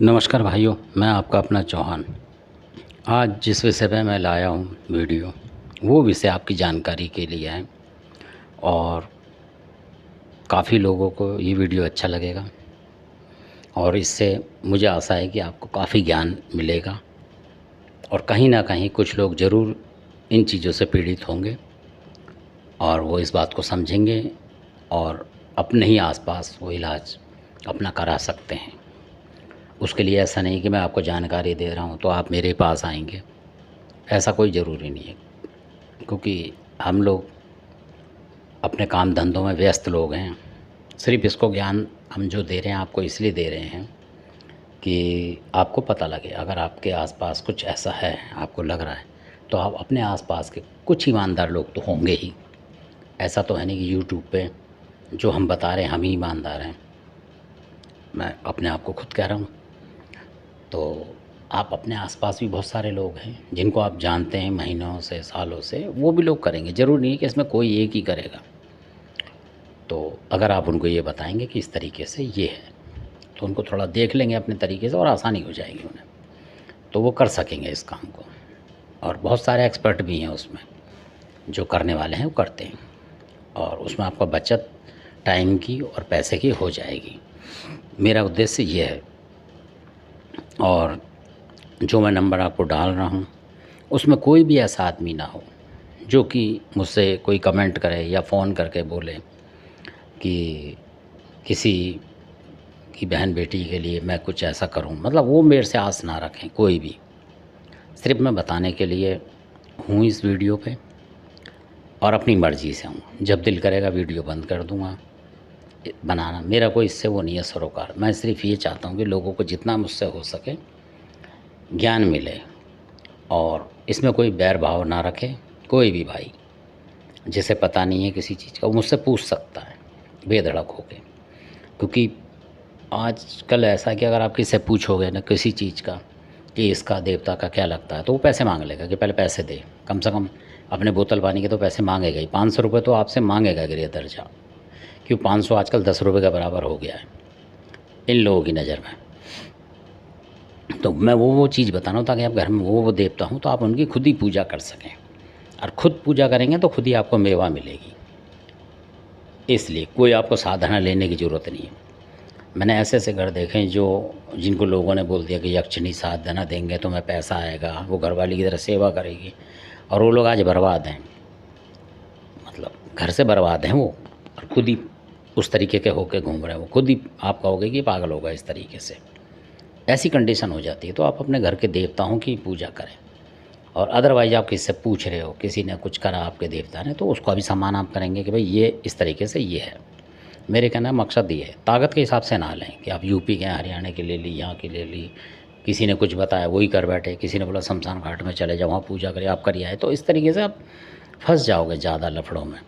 नमस्कार भाइयों, मैं आपका अपना चौहान। आज जिस विषय पे मैं लाया हूँ वीडियो, वो विषय आपकी जानकारी के लिए है और काफ़ी लोगों को ये वीडियो अच्छा लगेगा और इससे मुझे आशा है कि आपको काफ़ी ज्ञान मिलेगा और कहीं ना कहीं कुछ लोग ज़रूर इन चीज़ों से पीड़ित होंगे और वो इस बात को समझेंगे और अपने ही आसपास वो इलाज अपना करा सकते हैं। उसके लिए ऐसा नहीं कि मैं आपको जानकारी दे रहा हूँ तो आप मेरे पास आएंगे, ऐसा कोई ज़रूरी नहीं है। क्योंकि हम लोग अपने काम धंधों में व्यस्त लोग हैं। सिर्फ इसको ज्ञान हम जो दे रहे हैं आपको इसलिए दे रहे हैं कि आपको पता लगे। अगर आपके आसपास कुछ ऐसा है, आपको लग रहा है, तो आप अपने आसपास के कुछ ईमानदार लोग तो होंगे ही। ऐसा तो है नहीं कि यूट्यूब पे जो हम बता रहे हैं हम ही ईमानदार हैं। मैं अपने आप को खुद कह रहा हूँ। तो आप अपने आसपास भी बहुत सारे लोग हैं जिनको आप जानते हैं महीनों से, सालों से, वो भी लोग करेंगे। ज़रूरी नहीं है कि इसमें कोई एक ही करेगा। तो अगर आप उनको ये बताएंगे कि इस तरीके से ये है, तो उनको थोड़ा देख लेंगे अपने तरीके से और आसानी हो जाएगी उन्हें, तो वो कर सकेंगे इस काम को। और बहुत सारे एक्सपर्ट भी हैं उसमें, जो करने वाले हैं वो करते हैं और उसमें आपका बचत टाइम की और पैसे की हो जाएगी। मेरा उद्देश्य ये है। और जो मैं नंबर आपको डाल रहा हूँ उसमें कोई भी ऐसा आदमी ना हो जो कि मुझसे कोई कमेंट करे या फ़ोन करके बोले कि किसी की बहन बेटी के लिए मैं कुछ ऐसा करूं। मतलब वो मेरे से आस ना रखें कोई भी। सिर्फ मैं बताने के लिए हूँ इस वीडियो पे और अपनी मर्ज़ी से हूँ। जब दिल करेगा वीडियो बंद कर दूँगा बनाना। मेरा कोई इससे वो नहीं है सरोकार। मैं सिर्फ ये चाहता हूँ कि लोगों को जितना मुझसे हो सके ज्ञान मिले और इसमें कोई बैर भाव ना रखे। कोई भी भाई जिसे पता नहीं है किसी चीज़ का वो मुझसे पूछ सकता है बेधड़क होके। क्योंकि आजकल ऐसा है कि अगर आप किसी से पूछोगे ना किसी चीज़ का कि इसका देवता का क्या लगता है, तो वो पैसे मांग लेगा कि पहले पैसे दे। कम से कम अपने बोतल पानी के तो पैसे मांगेगा ही। 500 रुपये तो आपसे मांगेगा गृह दर्जा। क्यों, 500 आजकल 10 रुपये के बराबर हो गया है इन लोगों की नज़र में। तो मैं वो चीज़ बता रहा हूँ ताकि आप घर में वो देवता हूँ तो आप उनकी खुद ही पूजा कर सकें। और ख़ुद पूजा करेंगे तो खुद ही आपको मेवा मिलेगी। इसलिए कोई आपको साधना लेने की ज़रूरत नहीं है। मैंने ऐसे ऐसे घर देखे हैं जिनको लोगों ने बोल दिया कि यक्षिणी साधना देंगे तो मैं पैसा आएगा, वो घरवाली की तरह सेवा करेगी, और वो लोग आज बर्बाद हैं। मतलब घर से बर्बाद हैं वो, और खुद ही उस तरीके के होके घूम रहे हैं। वो खुद ही आप कहोगे कि पागल होगा इस तरीके से। ऐसी कंडीशन हो जाती है। तो आप अपने घर के देवताओं की पूजा करें। और अदरवाइज आप किसी से पूछ रहे हो, किसी ने कुछ करा आपके देवता ने, तो उसको भी सम्मान आप करेंगे कि भाई ये इस तरीके से ये है। मेरे कहने का मकसद ये है, ताकत के हिसाब से ना लें कि आप यूपी के हरियाणा की ले ली, यहाँ की ले ली, किसी ने कुछ बताया वही कर बैठे, किसी ने बोला शमशान घाट में चले जाओ वहाँ पूजा करिए, आप करिए आए। तो इस तरीके से आप फंस जाओगे ज़्यादा लफड़ों में।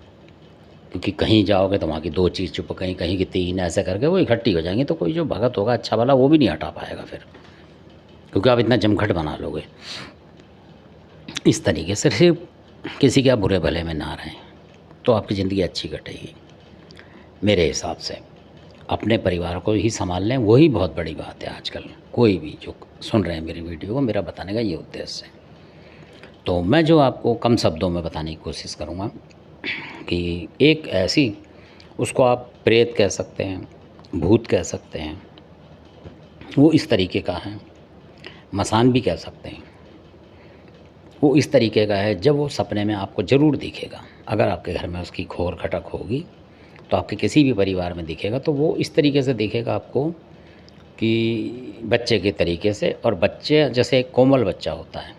क्योंकि कहीं जाओगे तो वहाँ की 2 चीज़ चुप, कहीं कहीं की 3, ऐसे करके वो इकट्ठी हो जाएंगी। तो कोई जो भगत होगा अच्छा वाला वो भी नहीं हटा पाएगा फिर, क्योंकि आप इतना जमघट बना लोगे। इस तरीके से सिर्फ किसी के आप बुरे भले में ना रहें तो आपकी ज़िंदगी अच्छी कटेगी। मेरे हिसाब से अपने परिवार को ही संभाल लें, वही बहुत बड़ी बात है आजकल। कोई भी जो सुन रहे हैं मेरी वीडियो को, मेरा बताने का ये उद्देश्य है। तो मैं जो आपको कम शब्दों में बताने की कोशिश करूँगा कि एक ऐसी, उसको आप प्रेत कह सकते हैं, भूत कह सकते हैं, वो इस तरीके का है। मसान भी कह सकते हैं। वो इस तरीके का है जब वो सपने में आपको ज़रूर दिखेगा। अगर आपके घर में उसकी खोर खटक होगी तो आपके किसी भी परिवार में दिखेगा तो वो इस तरीके से दिखेगा आपको कि बच्चे के तरीके से। और बच्चे जैसे एक कोमल बच्चा होता है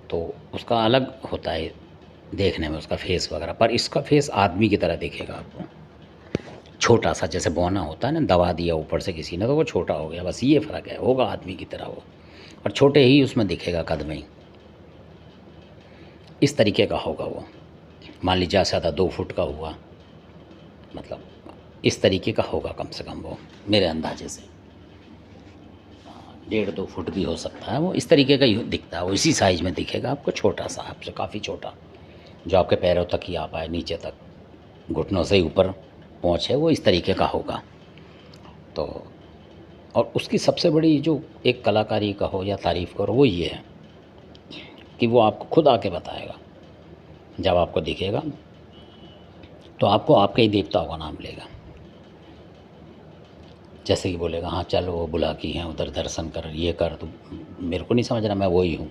तो उसका अलग होता है देखने में, उसका फेस वगैरह, पर इसका फेस आदमी की तरह दिखेगा आपको। छोटा सा, जैसे बौना होता है ना, दबा दिया ऊपर से किसी ने तो वो छोटा हो गया, बस ये फ़र्क है। होगा आदमी की तरह वो, और छोटे ही उसमें दिखेगा कद में ही। इस तरीके का होगा वो। मान लीजिए ज़्यादा से ज़्यादा 2 फुट का हुआ, मतलब इस तरीके का होगा कम से कम वो, मेरे अंदाजे से 1.5-2 फुट भी हो सकता है। वो इस तरीके का ही दिखता है। वो इसी साइज़ में दिखेगा आपको, छोटा सा, आपसे काफ़ी छोटा, जो आपके पैरों तक ही आ पाए, नीचे तक, घुटनों से ही ऊपर पहुँच है, वो इस तरीके का होगा। तो और उसकी सबसे बड़ी जो एक कलाकारी कहो या तारीफ़ करो वो ये है कि वो आपको खुद आके बताएगा। जब आपको दिखेगा तो आपको आपके ही देवताओं का नाम लेगा। जैसे कि बोलेगा हाँ चल वो बुलाकी हैं, उधर दर्शन कर, ये कर, तो मेरे को नहीं समझ रहा, मैं वही हूँ,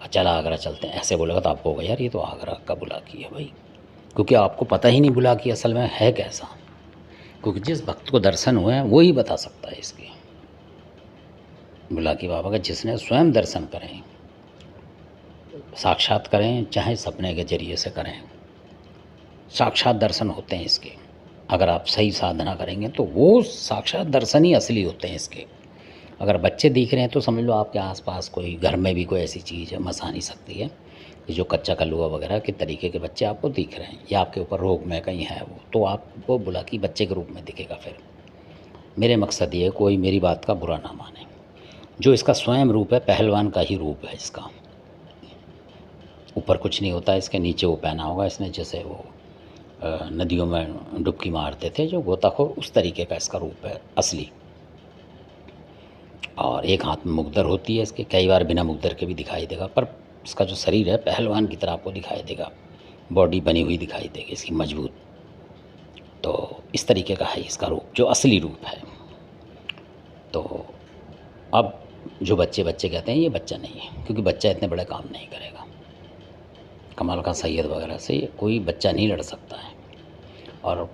चल आगरा चलते हैं, ऐसे बोलेगा तो आपको होगा यार ये तो आगरा का बुलाकी है भाई। क्योंकि आपको पता ही नहीं बुलाकी असल में है कैसा। क्योंकि जिस भक्त को दर्शन हुए हैं वो ही बता सकता है इसके। बुलाकी बाबा का जिसने स्वयं दर्शन करें, साक्षात करें चाहे सपने के जरिए से करें, साक्षात दर्शन होते हैं इसके। अगर आप सही साधना करेंगे तो वो साक्षात दर्शन ही असली होते हैं इसके। अगर बच्चे दिख रहे हैं तो समझ लो आपके आसपास कोई घर में भी कोई ऐसी चीज़ है, मसा नहीं सकती है कि जो कच्चा कलुआ वगैरह के तरीके के बच्चे आपको दिख रहे हैं या आपके ऊपर रोग में कहीं है वो, तो आपको बुलाकी बच्चे के रूप में दिखेगा। फिर मेरे मकसद ये, कोई मेरी बात का बुरा ना माने। जो इसका स्वयं रूप है, पहलवान का ही रूप है इसका। ऊपर कुछ नहीं होता, इसके नीचे वो पहना होगा इसने, जैसे वो नदियों में डुबकी मारते थे जो गोताखोर, उस तरीके का इसका रूप है असली। और एक हाथ में मुकदर होती है इसके, कई बार बिना मुकदर के भी दिखाई देगा, पर इसका जो शरीर है पहलवान की तरह आपको दिखाई देगा, बॉडी बनी हुई दिखाई देगी इसकी मजबूत। तो इस तरीके का है इसका रूप, जो असली रूप है। तो अब जो बच्चे कहते हैं, ये बच्चा नहीं है, क्योंकि बच्चा इतने बड़े काम नहीं करेगा। कमाल का सैयद वगैरह से कोई बच्चा नहीं लड़ सकता है। और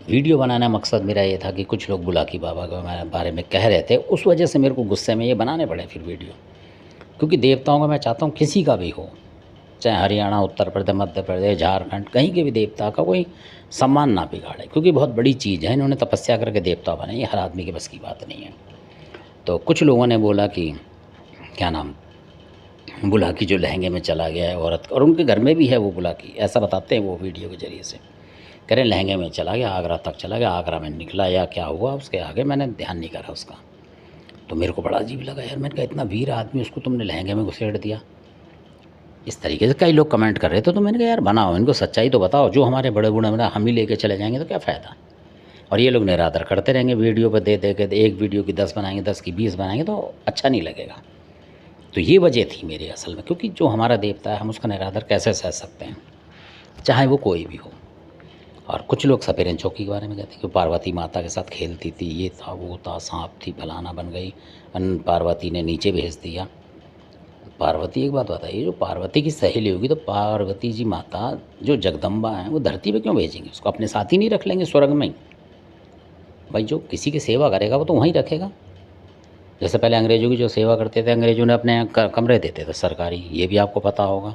वीडियो बनाने का मकसद मेरा ये था कि कुछ लोग बुलाकी बाबा के बारे में कह रहे थे, उस वजह से मेरे को गुस्से में ये बनाने पड़े फिर वीडियो। क्योंकि देवताओं का मैं चाहता हूँ किसी का भी हो, चाहे हरियाणा, उत्तर प्रदेश, मध्य प्रदेश, झारखंड, कहीं के भी देवता का कोई सम्मान ना बिगाड़े, क्योंकि बहुत बड़ी चीज़ है। इन्होंने तपस्या करके देवता बनाए, ये हर आदमी के बस की बात नहीं है। तो कुछ लोगों ने बोला कि क्या नाम, बुलाकी जो लहंगे में चला गया है औरत, और उनके घर में भी है वो बुलाकी, ऐसा बताते हैं वो वीडियो के ज़रिए से। कह रहे लहंगे में चला गया, आगरा तक चला गया, आगरा में निकला या क्या हुआ उसके आगे मैंने ध्यान नहीं करा उसका। तो मेरे को बड़ा अजीब लगा यार, मैंने कहा इतना वीर आदमी, उसको तुमने लहंगे में घुसेड़ दिया। इस तरीके से कई लोग कमेंट कर रहे थे। तो मैंने कहा यार बनाओ, इनको सच्चाई तो बताओ। जो हमारे बड़े बूढ़े मेरा हम ही लेके चले जाएंगे तो क्या फ़ायदा। और ये लोग निरादर करते रहेंगे वीडियो पर दे के, एक वीडियो की 10 बनाएंगे, 10 की 20 बनाएंगे, तो अच्छा नहीं लगेगा। तो ये वजह थी मेरी असल में, क्योंकि जो हमारा देवता है हम उसका निरादर कैसे सह सकते हैं, चाहे वो कोई भी हो। और कुछ लोग सपेरन चौकी के बारे में कहते हैं कि पार्वती माता के साथ खेलती थी, ये था वो था, सांप थी, फलाना बन गई, पार्वती ने नीचे भेज दिया। पार्वती, एक बात बताइए, जो पार्वती की सहेली होगी तो पार्वती जी माता जो जगदम्बा हैं वो धरती पे क्यों भेजेंगे उसको? अपने साथ ही नहीं रख लेंगे स्वर्ग में ही? भाई जो किसी की सेवा करेगा वो तो वहीं रखेगा। जैसे पहले अंग्रेज़ों की जो सेवा करते थे, अंग्रेज़ों ने अपने कमरे देते थे सरकारी, ये भी आपको पता होगा।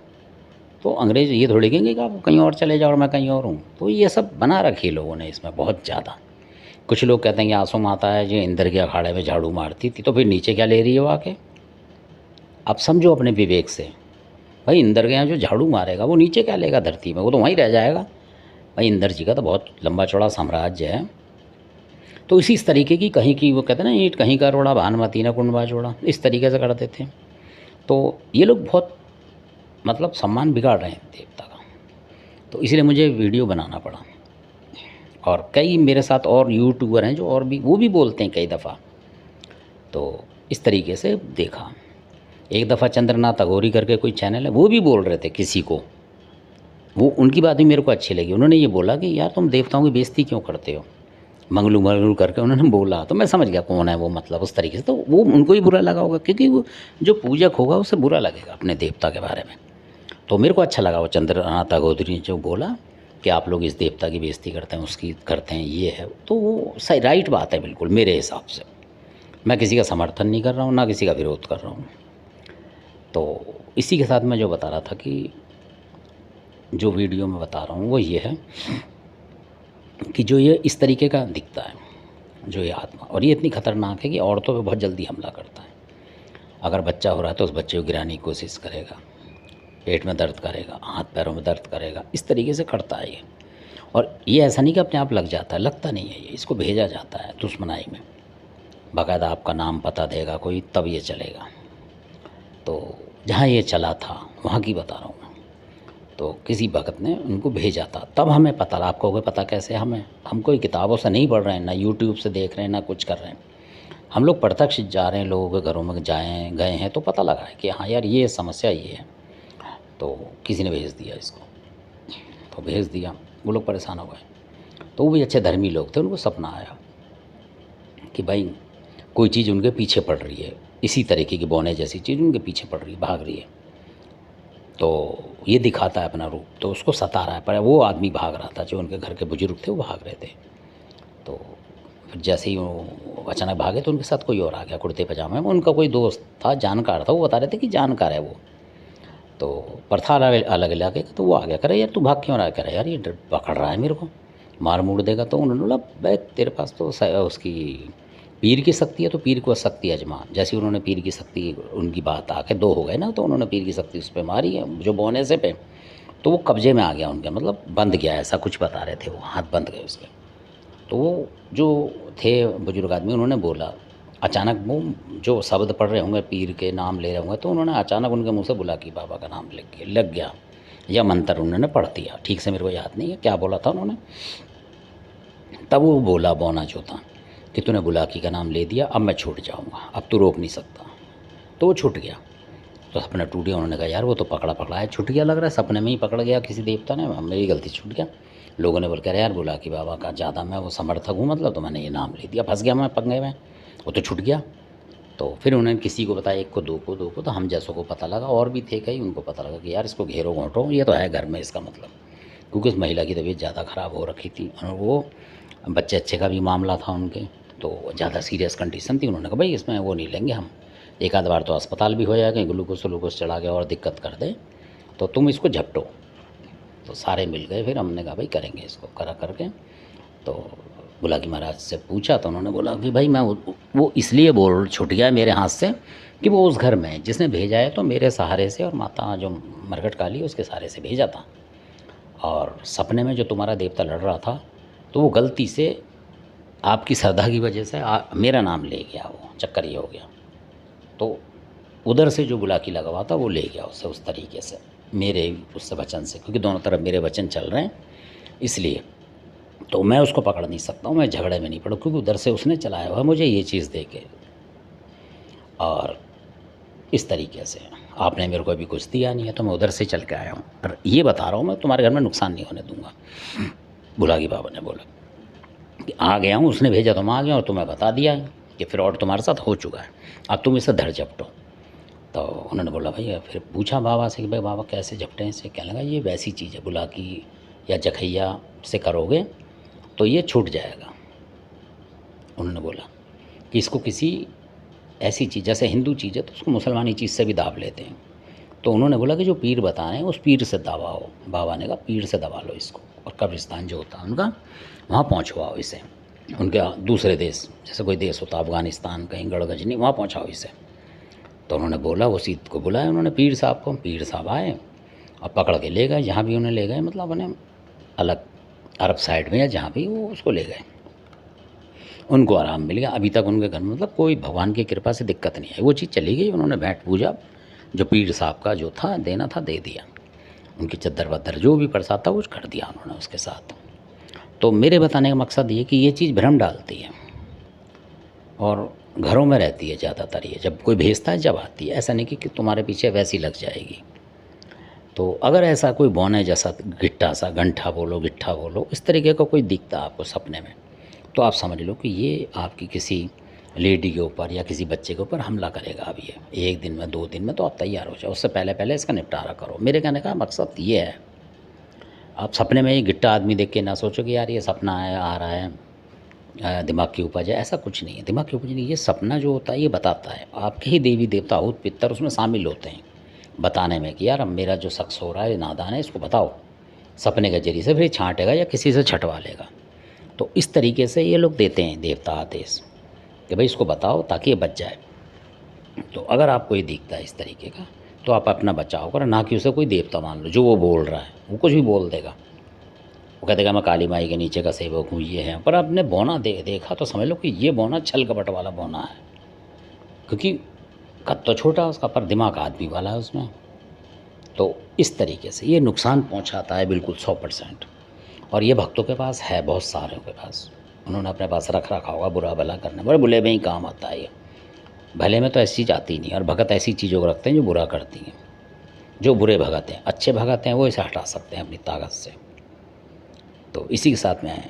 तो अंग्रेज़ ये थोड़ी कहेंगे कि आप कहीं और चले जाओ और मैं कहीं और हूँ। तो ये सब बना रखी है लोगों ने इसमें बहुत ज़्यादा। कुछ लोग कहते हैं कि आंसू माता है जो इंद्र के अखाड़े में झाड़ू मारती थी, तो फिर नीचे क्या ले रही है वो आके? आप समझो अपने विवेक से। भाई इंद्र के यहाँ जो झाड़ू मारेगा वो नीचे क्या लेगा धरती में? वो तो वहीं रह जाएगा। भाई इंद्र जी का तो बहुत लंबा चौड़ा साम्राज्य है। तो इस तरीके की, कहीं की वो कहते हैं ना, ईंट कहीं का रोड़ा, भानुमती ने कुंडवा जोड़ा, इस तरीके से करते थे। तो ये लोग बहुत मतलब सम्मान बिगाड़ रहे हैं देवता का। तो इसलिए मुझे वीडियो बनाना पड़ा। और कई मेरे साथ और यूट्यूबर हैं जो और भी, वो भी बोलते हैं कई दफ़ा। तो इस तरीके से देखा। एक दफ़ा चंद्रनाथ अघोरी करके कोई चैनल है, वो भी बोल रहे थे किसी को, वो उनकी बात भी मेरे को अच्छी लगी। उन्होंने ये बोला कि यार तुम देवताओं की बेइज्जती क्यों करते हो, मंगलू करके उन्होंने बोला। तो मैं समझ गया कौन है वो, मतलब उस तरीके से। तो वो उनको ही बुरा लगा होगा, क्योंकि वो जो पूजक होगा उसे बुरा लगेगा अपने देवता के बारे में। तो मेरे को अच्छा लगा वो चंद्रनाथ अघोरी ने जो बोला कि आप लोग इस देवता की बेइज्जती करते हैं, उसकी करते हैं, ये है। तो वो सही राइट बात है बिल्कुल मेरे हिसाब से। मैं किसी का समर्थन नहीं कर रहा हूँ, ना किसी का विरोध कर रहा हूँ। तो इसी के साथ मैं जो बता रहा था कि जो वीडियो में बता रहा हूँ वो ये है कि जो ये इस तरीके का दिखता है, जो ये आत्मा, और ये इतनी ख़तरनाक है कि औरतों पे बहुत जल्दी हमला करता है। अगर बच्चा हो रहा है तो उस बच्चे को गिराने की कोशिश करेगा, पेट में दर्द करेगा, हाथ पैरों में दर्द करेगा, इस तरीके से करता है ये। और ये ऐसा नहीं कि अपने आप लग जाता है, लगता नहीं है ये, इसको भेजा जाता है दुश्मनाई में। बाकायदा आपका नाम पता देगा कोई, तब ये चलेगा। तो जहाँ ये चला था वहाँ की बता रहा हूँ मैं। तो किसी भगत ने उनको भेजा था, तब हमें पता। आपको होगा पता कैसे? हम कोई किताबों से नहीं पढ़ रहे हैं, ना यूट्यूब से देख रहे हैं, ना कुछ कर रहे हैं। हम लोग प्रत्यक्ष जा रहे हैं, लोगों के घरों में गए हैं तो पता लगा है कि हाँ यार ये समस्या ये है। तो किसी ने भेज दिया इसको, तो भेज दिया, वो लोग परेशान हो गए। तो वो भी अच्छे धर्मी लोग थे, उनको सपना आया कि भाई कोई चीज़ उनके पीछे पड़ रही है, इसी तरीके की बौने जैसी चीज़ उनके पीछे पड़ रही है, भाग रही है। तो ये दिखाता है अपना रूप, तो उसको सता रहा है। पर वो आदमी भाग रहा था, जो उनके घर के बुजुर्ग थे वो भाग रहे थे। तो फिर जैसे ही वो अचानक भागे तो उनके साथ कोई और आ गया कुर्ते पजामे में। उनका कोई दोस्त था, जानकार था, वो बता रहे थे कि जानकार है वो। तो पर था अलग अलग इलाके का। तो वो आ गया, कह रहा यार तू भाग क्यों रहा है? कह रहा यार ये पकड़ रहा है मेरे को, मार मूड़ देगा। तो उन्होंने बोला भाई तेरे पास तो उसकी पीर की शक्ति है, तो पीर को शक्ति आजमा। जैसे उन्होंने पीर की शक्ति, उनकी बात आके दो हो गए ना, तो उन्होंने पीर की शक्ति उस पर मारी है जो बौने से पे। तो वो कब्जे में आ गया उनके, मतलब बंद गया, ऐसा कुछ बता रहे थे वो, हाथ बंद गए उसके। तो वो जो थे बुजुर्ग आदमी, उन्होंने बोला अचानक, वो जो शब्द पढ़ रहे होंगे, पीर के नाम ले रहे होंगे, तो उन्होंने अचानक उनके मुंह से बोला कि बाबा का नाम लग गया, या मंत्र उन्होंने पढ़ दिया। ठीक से मेरे को याद नहीं है क्या बोला था उन्होंने। तब वो बोला बौना जो था कि तूने बुलाकी का नाम ले दिया, अब मैं छूट जाऊँगा, अब तू रोक नहीं सकता। तो वो छूट गया। तो सपना टूट गया। उन्होंने कहा यार वो तो पकड़ा पकड़ा है, छूट गया लग रहा है, सपने में ही पकड़ गया किसी देवता ने, मेरी गलती छूट गया। लोगों ने बोल कर यार बुलाकी बाबा का ज़्यादा मैं वो समर्थक हूँ, मतलब तो मैंने ये नाम ले दिया, फंस गया मैं पंगे में, वो तो छूट गया। तो फिर उन्होंने किसी को बताया, एक को, दो को, तो हम जैसों को पता लगा, और भी थे कई, उनको पता लगा कि यार इसको घेरो घोंटो, ये तो है घर में इसका मतलब। क्योंकि उस महिला की तबीयत ज़्यादा ख़राब हो रखी थी, और वो बच्चे अच्छे का भी मामला था उनके, तो ज़्यादा सीरियस कंडीशन थी। उन्होंने कहा भाई इसमें वो नहीं लेंगे हम, एक आध बार तो अस्पताल भी हो जाएगा, कहीं ग्लूकोज चढ़ा के और दिक्कत कर दे, तो तुम इसको झपटो। तो सारे मिल गए। फिर हमने कहा भाई करेंगे इसको, करा करके। तो बुलाकी महाराज से पूछा तो उन्होंने बोला कि भाई मैं वो इसलिए बोल छूट गया मेरे हाथ से कि वो उस घर में जिसने भेजा है तो मेरे सहारे से, और माता जो मरघट काली है उसके सहारे से भेजा था। और सपने में जो तुम्हारा देवता लड़ रहा था, तो वो गलती से आपकी श्रद्धा की वजह से मेरा नाम ले गया, वो चक्कर ये हो गया। तो उधर से जो बुलाकी लगा हुआ था वो ले गया उसे, उस तरीके से मेरे उससे वचन से, क्योंकि दोनों तरफ मेरे वचन चल रहे हैं इसलिए। तो मैं उसको पकड़ नहीं सकता हूँ, मैं झगड़े में नहीं पड़ा, क्योंकि उधर से उसने चलाया हुआ है मुझे ये चीज़ दे के। और इस तरीके से आपने मेरे को अभी कुछ दिया नहीं है, तो मैं उधर से चल के आया हूँ। पर ये बता रहा हूँ मैं, तुम्हारे घर में नुकसान नहीं होने दूंगा। बुलाकी बाबा ने बोला कि आ गया हूँ, उसने भेजा तो मैं आ गया, और तुम्हें बता दिया है कि फिर और तुम्हारे साथ हो चुका है, अब तुम इसे धर झपटो। तो उन्होंने बोला भैया, फिर पूछा बाबा से कि भाई बाबा कैसे झपटें इसे? कहने लगा ये वैसी चीज़ है, बुलाकी या जखैया से करोगे तो ये छूट जाएगा। उन्होंने बोला कि इसको किसी ऐसी चीज़, जैसे हिंदू चीज़ है तो उसको मुसलमानी चीज़ से भी दाब लेते हैं। तो उन्होंने बोला कि जो पीर बता रहे हैं उस पीर से दबाओ। बाबा ने कहा पीर से दबा लो इसको, और कब्रिस्तान जो होता है उनका, वहाँ पहुँचवाओ इसे। उनके दूसरे देश, जैसे कोई देश होता अफ़गानिस्तान, कहीं गढ़गजनी, वहाँ पहुँचाओ इसे। तो उन्होंने बोला, वो सीत को बुलाया उन्होंने पीर साहब को। पीर साहब आए और पकड़ के ले गए, जहाँ भी उन्हें ले गए, मतलब उन्हें अलग अरब साइड में या जहाँ भी, वो उसको ले गए। उनको आराम मिल गया। अभी तक उनके घर में मतलब कोई भगवान की कृपा से दिक्कत नहीं है, वो चीज़ चली गई। उन्होंने भेंट पूजा जो पीर साहब का जो था देना था दे दिया, उनकी चद्दर वद्दर जो भी प्रसाद था वो कर दिया उन्होंने उसके साथ। तो मेरे बताने का मकसद ये कि ये चीज़ भ्रम डालती है और घरों में रहती है ज़्यादातर। ये जब कोई भेजता है जब आती है, ऐसा नहीं कि तुम्हारे पीछे वैसी लग जाएगी। तो अगर ऐसा कोई बौने जैसा गिट्टा सा, गंठा बोलो गिट्ठा बोलो, इस तरीके का कोई दिखता आपको सपने में, तो आप समझ लो कि ये आपकी किसी लेडी के ऊपर या किसी बच्चे के ऊपर हमला करेगा। अब ये 1 दिन में 2 दिन में तो आप तैयार हो जाओ, उससे पहले पहले इसका निपटारा करो। मेरे कहने का मकसद ये है, आप सपने में ये गिट्टा आदमी देख के ना सोचो कि यार ये सपना है, आ रहा है, दिमाग की उपज है। ऐसा कुछ नहीं है, दिमाग की उपज नहीं। ये सपना जो होता है ये बताता है, आपके ही देवी देवता भूत पितर उसमें शामिल होते हैं बताने में कि यार अब मेरा जो शख्स हो रहा है नादान है, इसको बताओ सपने के जरिए से, फिर छांटेगा या किसी से छटवा लेगा। तो इस तरीके से ये लोग देते हैं देवता आदेश कि भाई इसको बताओ ताकि ये बच जाए। तो अगर आपको ये दिखता है इस तरीके का, तो आप अपना बचाव करो, ना कि उसे कोई देवता मान लो जो वो बोल रहा है। वो कुछ भी बोल देगा, वो कह देगा मैं काली माई के नीचे का सेवक हूँ, ये है। पर आपने बौना देखा तो समझ लो कि ये बौना छल कपट वाला बौना है, क्योंकि कद तो छोटा उसका पर दिमाग आदमी वाला है उसमें। तो इस तरीके से ये नुकसान पहुँचाता है बिल्कुल 100%। और ये भक्तों के पास है, बहुत सारे के पास। उन्होंने अपने पास रख रखा होगा बुरा भला करने, बड़े बुरे में ही काम आता है ये। भले में तो ऐसी चीज़ आती नहीं, और भगत ऐसी चीज़ों को रखते हैं जो बुरा करती हैं। जो बुरे भगत हैं, अच्छे भगत हैं वो इसे हटा सकते हैं अपनी ताकत से। तो इसी के साथ मैं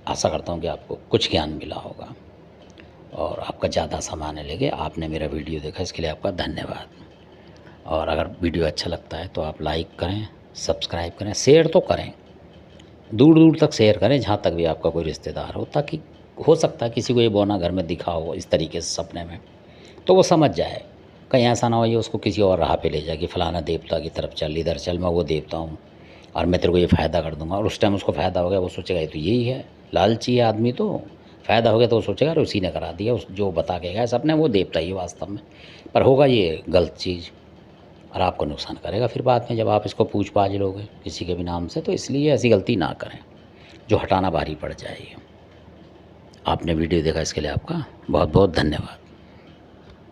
आशा करता हूँ कि आपको कुछ ज्ञान मिला होगा और आपका ज़्यादा समय लगे। आपने मेरा वीडियो देखा, इसके लिए आपका धन्यवाद। और अगर वीडियो अच्छा लगता है तो आप लाइक करें, सब्सक्राइब करें, शेयर तो करें, दूर दूर तक शेयर करें, जहाँ तक भी आपका कोई रिश्तेदार हो, ताकि हो सकता है किसी को ये बौना घर में दिखा हो इस तरीके से सपने में, तो वो समझ जाए। कहीं ऐसा ना हो ये उसको किसी और राह पे ले जाए कि फ़लाना देवता की तरफ चल, इधर चल, मैं वो देवता हूँ और मैं तेरे को ये फ़ायदा कर दूँगा। और उस टाइम उसको फ़ायदा हो गया, वो सोचेगा ये तो यही है, लालची है आदमी, तो फ़ायदा हो गया तो वो सोचेगा अरे उसी ने करा दिया, उस जो बता के गया सपने वो देवता ही है वास्तव में। पर होगा ये गलत चीज़ और आपको नुकसान करेगा फिर बाद में जब आप इसको पूछ पाछ लोगे किसी के भी नाम से। तो इसलिए ऐसी गलती ना करें जो हटाना भारी पड़ जाएगी। आपने वीडियो देखा, इसके लिए आपका बहुत बहुत धन्यवाद।